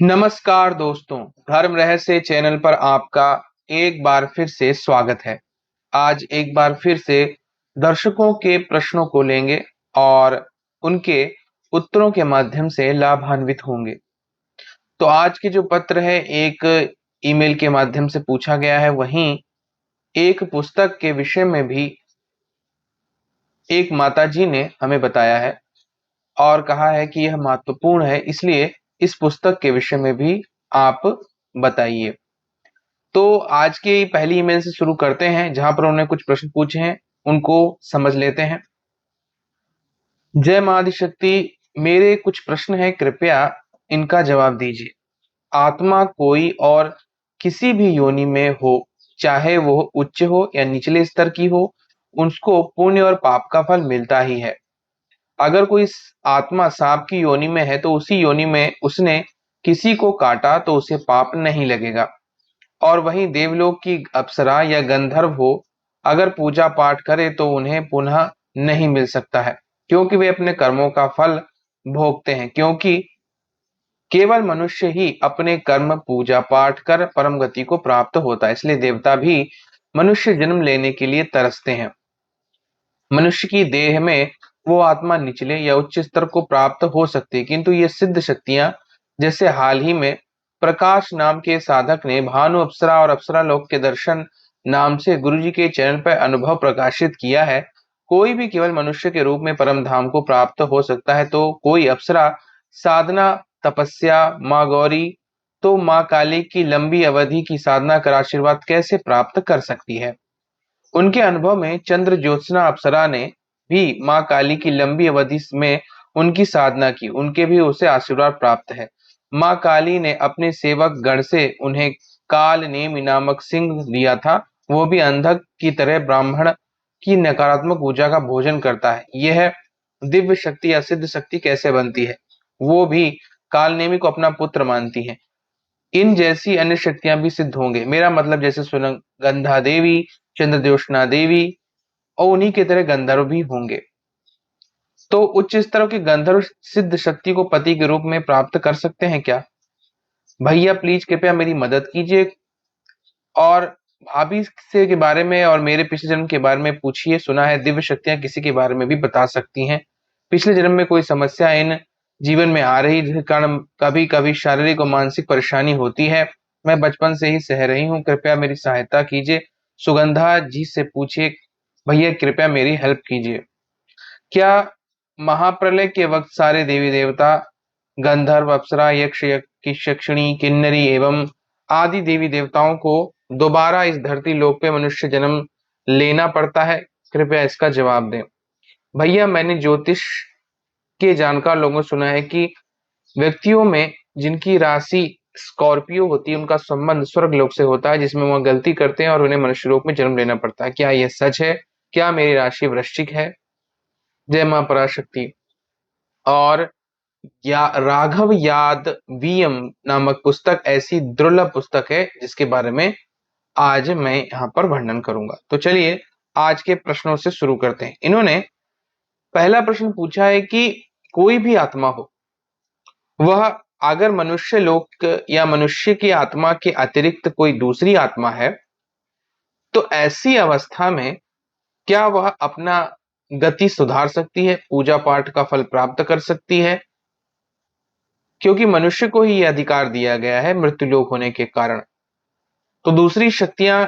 नमस्कार दोस्तों, धर्म रहस्य चैनल पर आपका एक बार फिर से स्वागत है। आज एक बार फिर से दर्शकों के प्रश्नों को लेंगे और उनके उत्तरों के माध्यम से लाभान्वित होंगे। तो आज के जो पत्र है एक ईमेल के माध्यम से पूछा गया है, वहीं एक पुस्तक के विषय में भी एक माताजी ने हमें बताया है और कहा है कि यह महत्वपूर्ण है, इसलिए इस पुस्तक के विषय में भी आप बताइए। तो आज की पहली ईमेल से शुरू करते हैं, जहां पर उन्होंने कुछ प्रश्न पूछे हैं, उनको समझ लेते हैं। जय मां आदिशक्ति, मेरे कुछ प्रश्न हैं, कृपया इनका जवाब दीजिए। आत्मा कोई और किसी भी योनि में हो, चाहे वो उच्च हो या निचले स्तर की हो, उसको पुण्य और पाप का फल मिलता ही है। अगर कोई आत्मा सांप की योनि में है तो उसी योनि में उसने किसी को काटा तो उसे पाप नहीं लगेगा। और वहीं देवलोक की अप्सरा या गंधर्व हो, अगर पूजा पाठ करे तो उन्हें पुनः नहीं मिल सकता है, क्योंकि वे अपने कर्मों का फल भोगते हैं। क्योंकि केवल मनुष्य ही अपने कर्म पूजा पाठ कर परम गति को प्राप्त होता है, इसलिए देवता भी मनुष्य जन्म लेने के लिए तरसते हैं। मनुष्य की देह में वो आत्मा निचले या उच्च स्तर को प्राप्त हो सकती है, किंतु ये सिद्ध शक्तियां, जैसे हाल ही में प्रकाश नाम के साधक ने भानु अप्सरा और अप्सरा लोक के दर्शन नाम से गुरुजी के चैनल पर अनुभव प्रकाशित किया है। कोई भी केवल मनुष्य के रूप में परम धाम को प्राप्त हो सकता है, तो कोई अप्सरा साधना तपस्या माँ गौरी तो माँ काली की लंबी अवधि की साधना कर आशीर्वाद कैसे प्राप्त कर सकती है। उनके अनुभव में चंद्र ज्योत्सना अप्सरा ने भी माँ काली की लंबी अवधि में उनकी साधना की, उनके भी उसे आशीर्वाद प्राप्त है। माँ काली ने अपने सेवक गण से उन्हें काल नेमि नामक सिंह दिया था, वो भी अंधक की तरह ब्राह्मण की नकारात्मक ऊर्जा का भोजन करता है। यह दिव्य शक्ति या सिद्ध शक्ति कैसे बनती है? वो भी काल नेमि को अपना पुत्र मानती है। इन जैसी अन्य शक्तियां भी सिद्ध होंगे, मेरा मतलब जैसे सुगंधा देवी, चंद्रज्योत्सना देवी और उन्हीं की तरह गंधर्व भी होंगे। तो उच्च स्तर के गंधर्व सिद्ध शक्ति को पति के रूप में प्राप्त कर सकते हैं क्या? भैया प्लीज कृपया मेरी मदद कीजिए और भाभी से के बारे में और मेरे पिछले जन्म के बारे में पूछिए। सुना है दिव्य शक्तियां किसी के बारे में भी बता सकती हैं। पिछले जन्म में कोई समस्या इन जीवन में आ रही, जिसके कारण कभी कभी शारीरिक और मानसिक परेशानी होती है। मैं बचपन से ही सह रही हूँ, कृपया मेरी सहायता कीजिए। सुगंधा जी से पूछिए, भैया कृपया मेरी हेल्प कीजिए। क्या महाप्रलय के वक्त सारे देवी देवता, गंधर्व अप्सरा यक्ष यक्षिणी किन्नरी एवं आदि देवी देवताओं को दोबारा इस धरती लोक पे मनुष्य जन्म लेना पड़ता है? कृपया इसका जवाब दें। भैया मैंने ज्योतिष के जानकार लोगों से सुना है कि व्यक्तियों में जिनकी राशि स्कॉर्पियो होती है, उनका संबंध स्वर्ग लोक से होता है, जिसमें वह गलती करते हैं और उन्हें मनुष्य रूप में जन्म लेना पड़ता है। क्या यह सच है? क्या मेरी राशि वृश्चिक है? जय मां पराशक्ति। और या राघव याद वीएम नामक पुस्तक ऐसी दुर्लभ पुस्तक है जिसके बारे में आज मैं यहाँ पर वर्णन करूंगा। तो चलिए आज के प्रश्नों से शुरू करते हैं। इन्होंने पहला प्रश्न पूछा है कि कोई भी आत्मा हो, वह अगर मनुष्य लोक या मनुष्य की आत्मा के अतिरिक्त कोई दूसरी आत्मा है, तो ऐसी अवस्था में क्या वह अपना गति सुधार सकती है, पूजा पाठ का फल प्राप्त कर सकती है? क्योंकि मनुष्य को ही यह अधिकार दिया गया है मृत्युलोक होने के कारण। तो दूसरी शक्तियां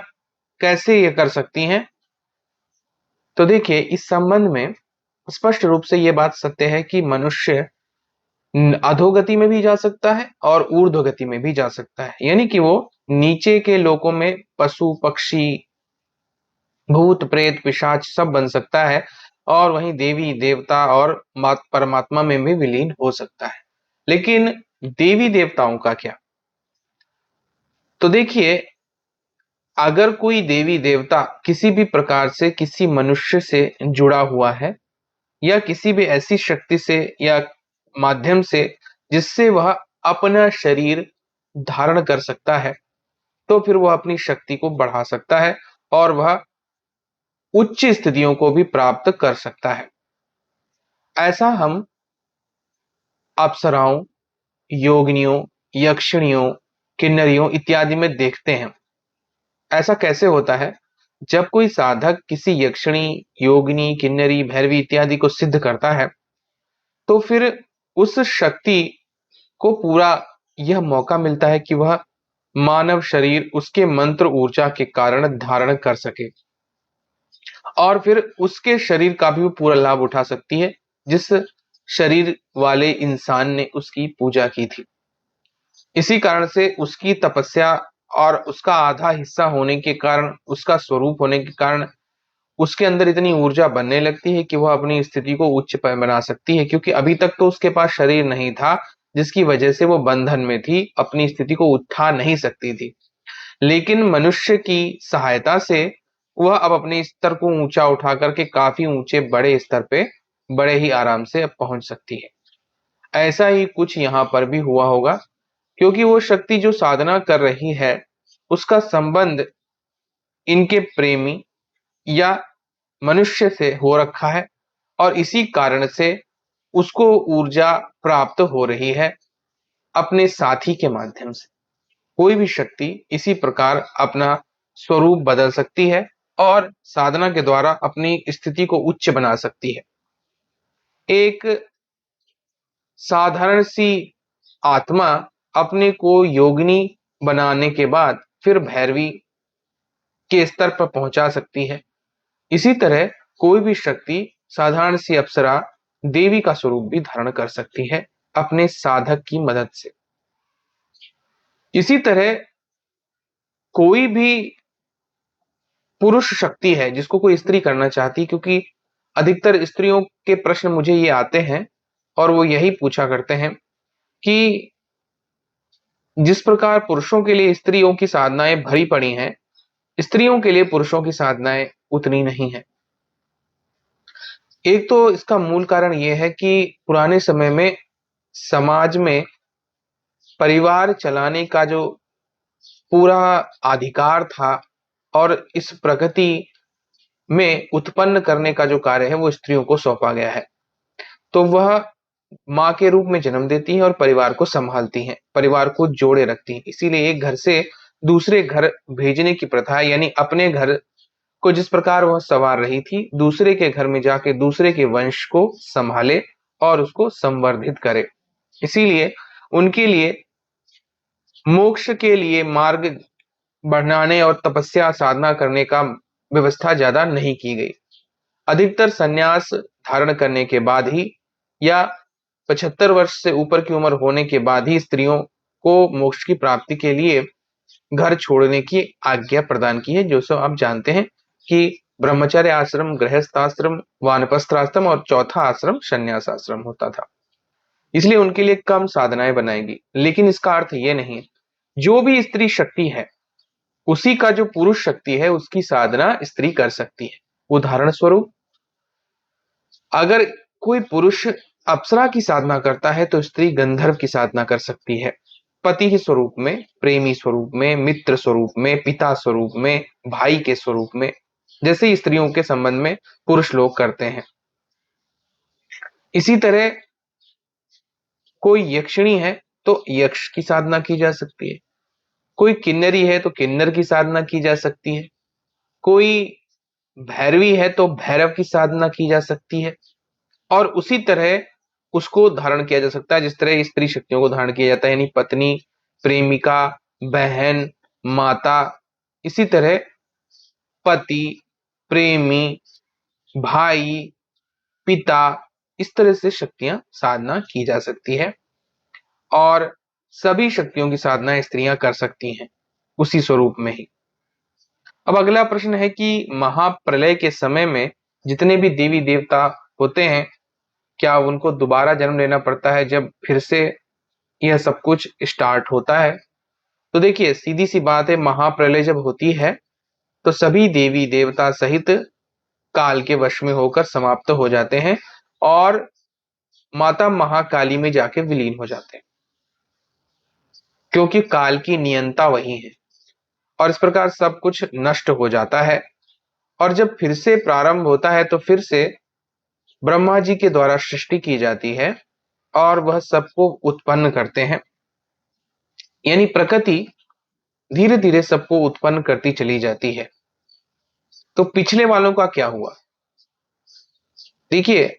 कैसे ये कर सकती हैं? तो देखिए, इस संबंध में स्पष्ट रूप से यह बात सत्य है कि मनुष्य अधोगति में भी जा सकता है और ऊर्ध्व गति में भी जा सकता है, यानी कि वो नीचे के लोकों में पशु पक्षी भूत प्रेत पिशाच सब बन सकता है, और वहीं देवी देवता और परमात्मा में भी विलीन हो सकता है। लेकिन देवी देवताओं का क्या? तो देखिए, अगर कोई देवी देवता किसी भी प्रकार से किसी मनुष्य से जुड़ा हुआ है या किसी भी ऐसी शक्ति से या माध्यम से जिससे वह अपना शरीर धारण कर सकता है, तो फिर वह अपनी शक्ति को बढ़ा सकता है और वह उच्च स्थितियों को भी प्राप्त कर सकता है। ऐसा हम अप्सराओं, योगिनियों यक्षिणियों, किन्नरियों इत्यादि में देखते हैं। ऐसा कैसे होता है? जब कोई साधक किसी यक्षिणी, योगिनी, किन्नरी, भैरवी इत्यादि को सिद्ध करता है, तो फिर उस शक्ति को पूरा यह मौका मिलता है कि वह मानव शरीर उसके मंत्र ऊर्जा के कारण धारण कर सके और फिर उसके शरीर का भी वो पूरा लाभ उठा सकती है जिस शरीर वाले इंसान ने उसकी पूजा की थी। इसी कारण से उसकी तपस्या और उसका आधा हिस्सा होने के कारण, उसका स्वरूप होने के कारण उसके अंदर इतनी ऊर्जा बनने लगती है कि वह अपनी स्थिति को उच्च बना सकती है, क्योंकि अभी तक तो उसके पास शरीर नहीं था, जिसकी वजह से वो बंधन में थी, अपनी स्थिति को उठा नहीं सकती थी। लेकिन मनुष्य की सहायता से वह अब अपने स्तर को ऊंचा उठा करके काफी ऊंचे बड़े स्तर पे बड़े ही आराम से अब पहुंच सकती है। ऐसा ही कुछ यहाँ पर भी हुआ होगा, क्योंकि वो शक्ति जो साधना कर रही है उसका संबंध इनके प्रेमी या मनुष्य से हो रखा है और इसी कारण से उसको ऊर्जा प्राप्त हो रही है अपने साथी के माध्यम से। कोई भी शक्ति इसी प्रकार अपना स्वरूप बदल सकती है और साधना के द्वारा अपनी स्थिति को उच्च बना सकती है। एक साधारण सी आत्मा अपने को योगिनी बनाने के बाद फिर भैरवी के स्तर पर पहुंचा सकती है। इसी तरह कोई भी शक्ति साधारण सी अप्सरा देवी का स्वरूप भी धारण कर सकती है अपने साधक की मदद से। इसी तरह कोई भी पुरुष शक्ति है जिसको कोई स्त्री करना चाहती, क्योंकि अधिकतर स्त्रियों के प्रश्न मुझे ये आते हैं और वो यही पूछा करते हैं कि जिस प्रकार पुरुषों के लिए स्त्रियों की साधनाएं भरी पड़ी हैं, स्त्रियों के लिए पुरुषों की साधनाएं उतनी नहीं है। एक तो इसका मूल कारण यह है कि पुराने समय में समाज में परिवार चलाने का जो पूरा अधिकार था और इस प्रगति में उत्पन्न करने का जो कार्य है वो स्त्रियों को सौंपा गया है। तो वह माँ के रूप में जन्म देती हैं और परिवार को संभालती हैं, परिवार को जोड़े रखती हैं। इसीलिए एक घर से दूसरे घर भेजने की प्रथा, यानी अपने घर को जिस प्रकार वह संवार रही थी, दूसरे के घर में जाके दूसरे के वंश को संभाले और उसको संवर्धित करे। इसीलिए उनके लिए मोक्ष के लिए मार्ग बढ़ाने और तपस्या साधना करने का व्यवस्था ज्यादा नहीं की गई। अधिकतर संन्यास धारण करने के बाद ही या 75 वर्ष से ऊपर की उम्र होने के बाद ही स्त्रियों को मोक्ष की प्राप्ति के लिए घर छोड़ने की आज्ञा प्रदान की है। जो सब आप जानते हैं कि ब्रह्मचर्य आश्रम, गृहस्थ आश्रम, वानप्रस्थ आश्रम और चौथा आश्रम संन्यास आश्रम होता था। इसलिए उनके लिए कम साधनाएं बनाएगी। लेकिन इसका अर्थ ये नहीं, जो भी स्त्री शक्ति है उसी का जो पुरुष शक्ति है उसकी साधना स्त्री कर सकती है। उदाहरण स्वरूप, अगर कोई पुरुष अप्सरा की साधना करता है तो स्त्री गंधर्व की साधना कर सकती है, पति के स्वरूप में, प्रेमी स्वरूप में, मित्र स्वरूप में, पिता स्वरूप में, भाई के स्वरूप में, जैसे स्त्रियों के संबंध में पुरुष लोग करते हैं। इसी तरह कोई यक्षिणी है तो यक्ष की साधना की जा सकती है, कोई किन्नरी है तो किन्नर की साधना की जा सकती है, कोई भैरवी है तो भैरव की साधना की जा सकती है और उसी तरह उसको धारण किया जा सकता है जिस तरह स्त्री शक्तियों को धारण किया जाता है, यानी पत्नी, प्रेमिका, बहन, माता। इसी तरह पति, प्रेमी, भाई, पिता, इस तरह से शक्तियां साधना की जा सकती है और सभी शक्तियों की साधना स्त्रियां कर सकती हैं उसी स्वरूप में ही। अब अगला प्रश्न है कि महाप्रलय के समय में जितने भी देवी देवता होते हैं, क्या उनको दोबारा जन्म लेना पड़ता है जब फिर से यह सब कुछ स्टार्ट होता है? तो देखिए, सीधी सी बात है, महाप्रलय जब होती है तो सभी देवी देवता सहित काल के वश में होकर समाप्त हो जाते हैं और माता महाकाली में जाके विलीन हो जाते हैं, क्योंकि काल की नियंता वही है और इस प्रकार सब कुछ नष्ट हो जाता है। और जब फिर से प्रारंभ होता है तो फिर से ब्रह्मा जी के द्वारा सृष्टि की जाती है और वह सबको उत्पन्न करते हैं। यानी प्रकृति धीरे धीरे सबको उत्पन्न करती चली जाती है। तो पिछले वालों का क्या हुआ? देखिए,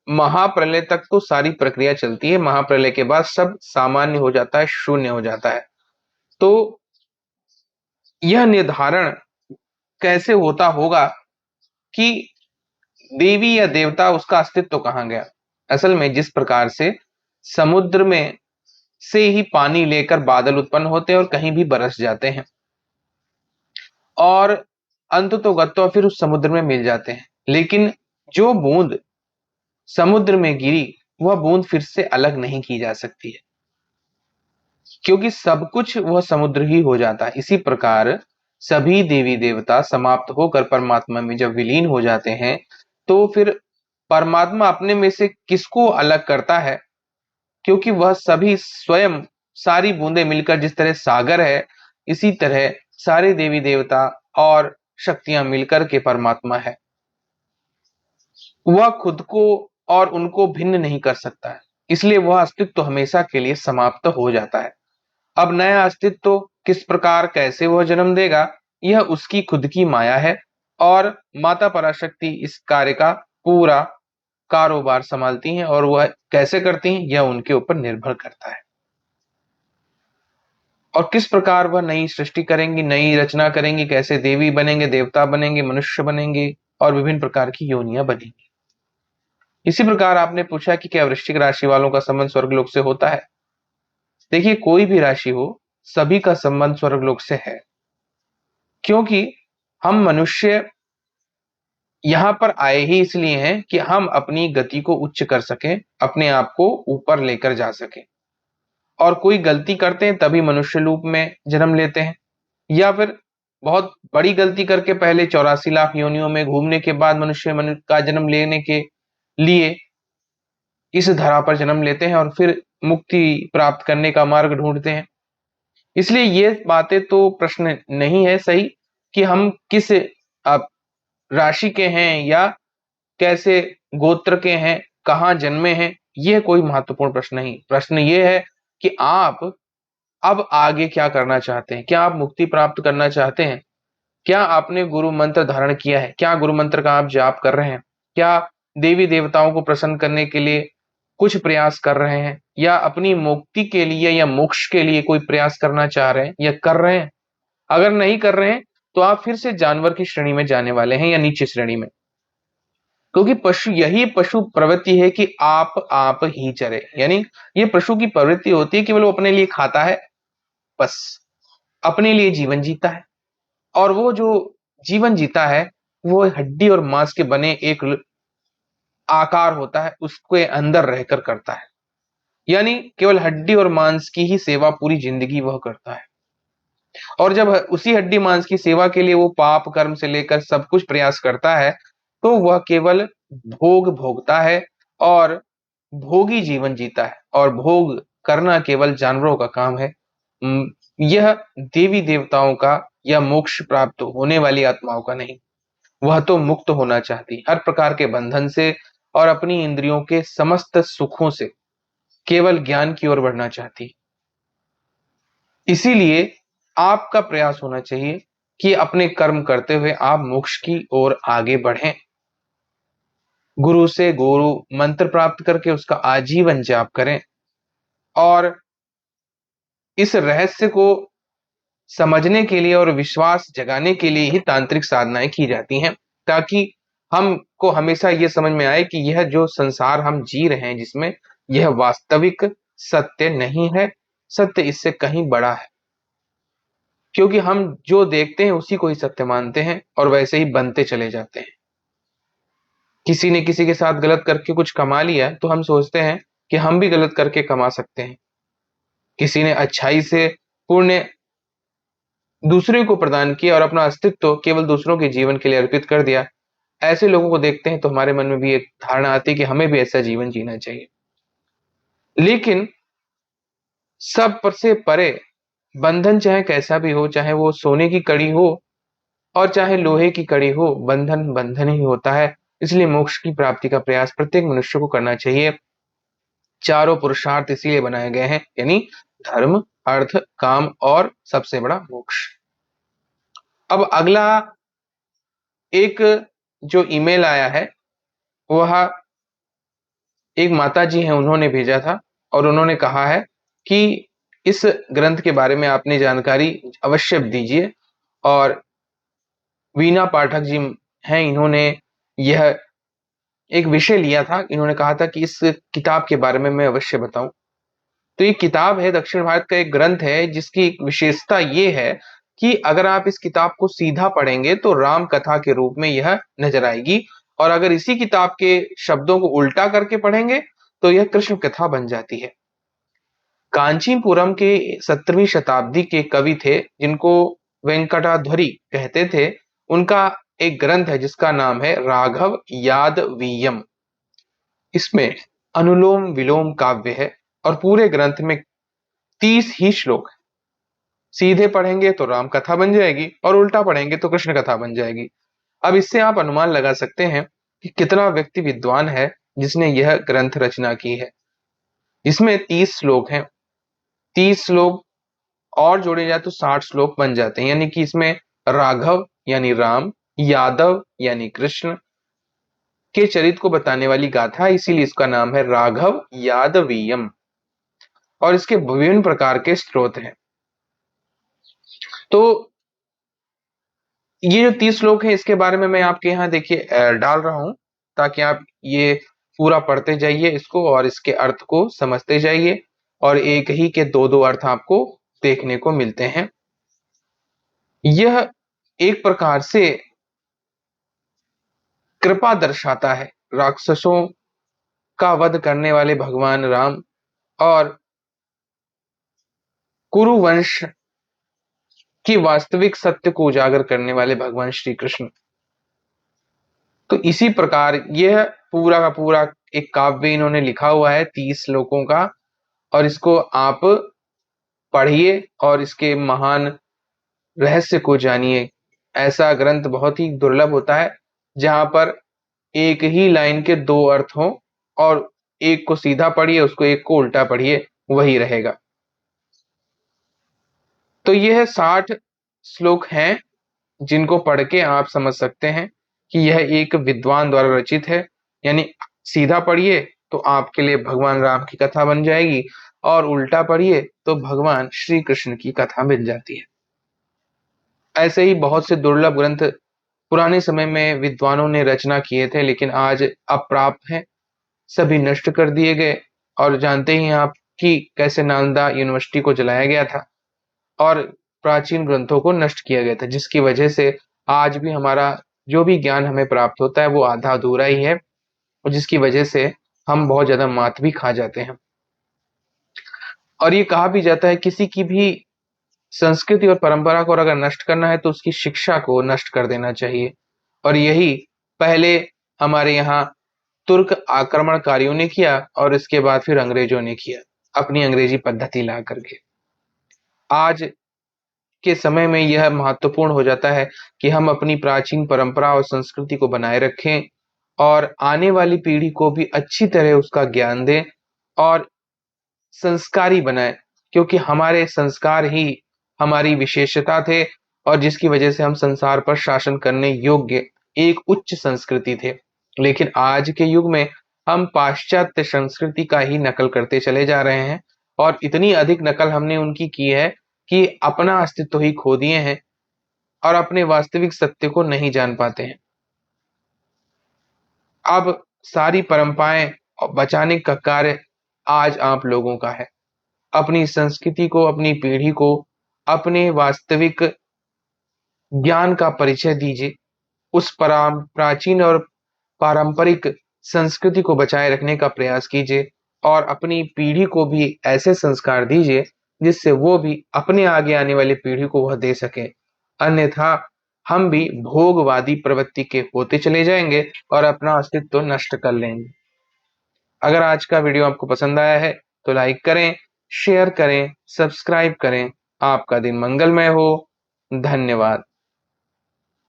महाप्रलय तक तो सारी प्रक्रिया चलती है, महाप्रलय के बाद सब सामान्य हो जाता है, शून्य हो जाता है। तो यह निर्धारण कैसे होता होगा कि देवी या देवता, उसका अस्तित्व कहां गया? असल में जिस प्रकार से समुद्र में से ही पानी लेकर बादल उत्पन्न होते हैं और कहीं भी बरस जाते हैं और अंततोगत्वा फिर उस समुद्र में मिल जाते हैं, लेकिन जो बूंद समुद्र में गिरी वह बूंद फिर से अलग नहीं की जा सकती है, क्योंकि सब कुछ वह समुद्र ही हो जाता है। इसी प्रकार सभी देवी देवता समाप्त होकर परमात्मा में जब विलीन हो जाते हैं, तो फिर परमात्मा अपने में से किसको अलग करता है? क्योंकि वह सभी स्वयं, सारी बूंदें मिलकर जिस तरह सागर है, इसी तरह सारे देवी देवता और शक्तियां मिलकर के परमात्मा है। वह खुद को और उनको भिन्न नहीं कर सकता है, इसलिए वह अस्तित्व हमेशा के लिए समाप्त हो जाता है। अब नया अस्तित्व किस प्रकार, कैसे वह जन्म देगा, यह उसकी खुद की माया है और माता पराशक्ति इस कार्य का पूरा कारोबार संभालती हैं, और वह कैसे करती हैं यह उनके ऊपर निर्भर करता है। और किस प्रकार वह नई सृष्टि करेंगी, नई रचना करेंगी, कैसे देवी बनेंगे, देवता बनेंगे, मनुष्य बनेंगे और विभिन्न प्रकार की योनियां बनेंगी। इसी प्रकार आपने पूछा कि क्या वृश्चिक राशि वालों का संबंध स्वर्गलोक से होता है? देखिए, कोई भी राशि हो, सभी का संबंध स्वर्गलोक से है, क्योंकि हम मनुष्य यहां पर आए ही इसलिए हैं कि हम अपनी गति को उच्च कर सकें, अपने आप को ऊपर लेकर जा सकें। और कोई गलती करते हैं तभी मनुष्य रूप में जन्म लेते हैं, या फिर बहुत बड़ी गलती करके पहले 84 लाख योनियों में घूमने के बाद मनुष्य का जन्म लेने के लिए इस धरा पर जन्म लेते हैं और फिर मुक्ति प्राप्त करने का मार्ग ढूंढते हैं। इसलिए ये बातें तो प्रश्न नहीं है सही कि हम किस राशि के हैं या कैसे गोत्र के हैं, कहाँ जन्मे हैं, यह कोई महत्वपूर्ण प्रश्न नहीं। प्रश्न ये है कि आप अब आगे क्या करना चाहते हैं? क्या आप मुक्ति प्राप्त करना चाहते हैं? क्या आपने गुरु मंत्र धारण किया है? क्या गुरु मंत्र का आप जाप कर रहे हैं? क्या देवी देवताओं को प्रसन्न करने के लिए कुछ प्रयास कर रहे हैं, या अपनी मुक्ति के लिए या मोक्ष के लिए कोई प्रयास करना चाह रहे हैं या कर रहे हैं? अगर नहीं कर रहे हैं तो आप फिर से जानवर की श्रेणी में जाने वाले हैं या नीचे श्रेणी में, क्योंकि पशु, यही पशु प्रवृत्ति है कि आप ही चरे। यानी ये पशु की प्रवृत्ति होती है कि वो अपने लिए खाता है, बस अपने लिए जीवन जीता है, और वो जो जीवन जीता है वो हड्डी और मांस के बने एक आकार होता है, उसके अंदर रहकर करता है। यानी केवल हड्डी और मांस की ही सेवा पूरी जिंदगी वह करता है, और जब उसी हड्डी मांस की सेवा के लिए वो पाप कर्म से लेकर सब कुछ प्रयास करता है, तो वह केवल भोग भोगता है और भोगी जीवन जीता है, और भोग करना केवल जानवरों का काम है। यह देवी देवताओं का या मोक्ष प्राप्त होने वाली आत्माओं का नहीं। वह तो मुक्त होना चाहती, हर प्रकार के बंधन से और अपनी इंद्रियों के समस्त सुखों से केवल ज्ञान की ओर बढ़ना चाहती। इसीलिए आपका प्रयास होना चाहिए कि अपने कर्म करते हुए आप मोक्ष की ओर आगे बढ़ें, गुरु से गुरु मंत्र प्राप्त करके उसका आजीवन जाप करें, और इस रहस्य को समझने के लिए और विश्वास जगाने के लिए ही तांत्रिक साधनाएं की जाती हैं, ताकि हमको हमेशा यह समझ में आए कि यह जो संसार हम जी रहे हैं, जिसमें यह वास्तविक सत्य नहीं है, सत्य इससे कहीं बड़ा है। क्योंकि हम जो देखते हैं उसी को ही सत्य मानते हैं और वैसे ही बनते चले जाते हैं। किसी ने किसी के साथ गलत करके कुछ कमा लिया तो हम सोचते हैं कि हम भी गलत करके कमा सकते हैं। किसी ने अच्छाई से पुण्य दूसरे को प्रदान किया और अपना अस्तित्व केवल दूसरों के जीवन के लिए अर्पित कर दिया, ऐसे लोगों को देखते हैं तो हमारे मन में भी एक धारणा आती है कि हमें भी ऐसा जीवन जीना चाहिए। लेकिन सब पर से परे बंधन चाहे कैसा भी हो, चाहे वो सोने की कड़ी हो और चाहे लोहे की कड़ी हो, बंधन बंधन ही होता है। इसलिए मोक्ष की प्राप्ति का प्रयास प्रत्येक मनुष्य को करना चाहिए। चारों पुरुषार्थ इसीलिए बनाए गए हैं, यानी धर्म, अर्थ, काम और सबसे बड़ा मोक्ष। अब अगला एक जो ईमेल आया है वह एक माता जी हैं, उन्होंने भेजा था और उन्होंने कहा है कि इस ग्रंथ के बारे में आपने जानकारी अवश्य दीजिए। और वीना पाठक जी हैं, इन्होंने यह एक विषय लिया था, इन्होंने कहा था कि इस किताब के बारे में मैं अवश्य बताऊं। तो ये किताब है, दक्षिण भारत का एक ग्रंथ है जिसकी एक विशेषता ये है कि अगर आप इस किताब को सीधा पढ़ेंगे तो राम कथा के रूप में यह नजर आएगी, और अगर इसी किताब के शब्दों को उल्टा करके पढ़ेंगे तो यह कृष्ण कथा बन जाती है। कांचीपुरम के 17वीं शताब्दी के कवि थे जिनको वेंकटाध्वरी कहते थे। उनका एक ग्रंथ है जिसका नाम है राघव यादवीयम। इसमें अनुलोम विलोम काव्य है और पूरे ग्रंथ में 30 ही श्लोक है। सीधे पढ़ेंगे तो राम कथा बन जाएगी और उल्टा पढ़ेंगे तो कृष्ण कथा बन जाएगी। अब इससे आप अनुमान लगा सकते हैं कि कितना व्यक्ति विद्वान है जिसने यह ग्रंथ रचना की है। इसमें 30 श्लोक हैं। 30 श्लोक और जोड़े जाए तो 60 श्लोक बन जाते हैं, यानी कि इसमें राघव यानी राम, यादव यानी कृष्ण के चरित्र को बताने वाली गाथा है, इसीलिए इसका नाम है राघव यादवीयम। और इसके विभिन्न प्रकार के स्रोत हैं। तो ये जो 30 श्लोक है इसके बारे में मैं आपके यहाँ देखिए डाल रहा हूं, ताकि आप ये पूरा पढ़ते जाइए इसको और इसके अर्थ को समझते जाइए, और एक ही के दो दो अर्थ आपको देखने को मिलते हैं। यह एक प्रकार से कृपा दर्शाता है राक्षसों का वध करने वाले भगवान राम और कुरु वंश की वास्तविक सत्य को उजागर करने वाले भगवान श्री कृष्ण। तो इसी प्रकार यह पूरा का पूरा एक काव्य इन्होंने लिखा हुआ है 30 श्लोकों का, और इसको आप पढ़िए और इसके महान रहस्य को जानिए। ऐसा ग्रंथ बहुत ही दुर्लभ होता है जहां पर एक ही लाइन के दो अर्थ हों, और एक को सीधा पढ़िए, उसको एक को उल्टा पढ़िए, वही रहेगा। तो यह 60 श्लोक हैं जिनको पढ़ के आप समझ सकते हैं कि यह एक विद्वान द्वारा रचित है। यानी सीधा पढ़िए तो आपके लिए भगवान राम की कथा बन जाएगी, और उल्टा पढ़िए तो भगवान श्री कृष्ण की कथा बन जाती है। ऐसे ही बहुत से दुर्लभ ग्रंथ पुराने समय में विद्वानों ने रचना किए थे, लेकिन आज अप्राप्त हैं, सभी नष्ट कर दिए गए। और जानते ही हैं आप कि कैसे नालंदा यूनिवर्सिटी को जलाया गया था और प्राचीन ग्रंथों को नष्ट किया गया था, जिसकी वजह से आज भी हमारा जो भी ज्ञान हमें प्राप्त होता है वो आधा अधूरा ही है, और जिसकी वजह से हम बहुत ज्यादा मात भी खा जाते हैं। और ये कहा भी जाता है किसी की भी संस्कृति और परंपरा को अगर नष्ट करना है तो उसकी शिक्षा को नष्ट कर देना चाहिए। और यही पहले हमारे यहाँ तुर्क आक्रमणकारियों ने किया, और इसके बाद फिर अंग्रेजों ने किया अपनी अंग्रेजी पद्धति ला करके। आज के समय में यह महत्वपूर्ण हो जाता है कि हम अपनी प्राचीन परंपरा और संस्कृति को बनाए रखें और आने वाली पीढ़ी को भी अच्छी तरह उसका ज्ञान दें और संस्कारी बनाएं, क्योंकि हमारे संस्कार ही हमारी विशेषता थे और जिसकी वजह से हम संसार पर शासन करने योग्य एक उच्च संस्कृति थे। लेकिन आज के युग में हम पाश्चात्य संस्कृति का ही नकल करते चले जा रहे हैं, और इतनी अधिक नकल हमने उनकी की है कि अपना अस्तित्व ही खो दिए हैं और अपने वास्तविक सत्य को नहीं जान पाते हैं। अब सारी परंपराएं बचाने का कार्य आज आप लोगों का है। अपनी संस्कृति को, अपनी पीढ़ी को, अपने वास्तविक ज्ञान का परिचय दीजिए। उस प्राचीन और पारंपरिक संस्कृति को बचाए रखने का प्रयास कीजिए और अपनी पीढ़ी को भी ऐसे संस्कार दीजिए जिससे वो भी अपने आगे आने वाली पीढ़ी को वह दे सके। अन्यथा हम भी भोगवादी प्रवृत्ति के होते चले जाएंगे और अपना अस्तित्व नष्ट कर लेंगे। अगर आज का वीडियो आपको पसंद आया है तो लाइक करें, शेयर करें, सब्सक्राइब करें। आपका दिन मंगलमय हो। धन्यवाद।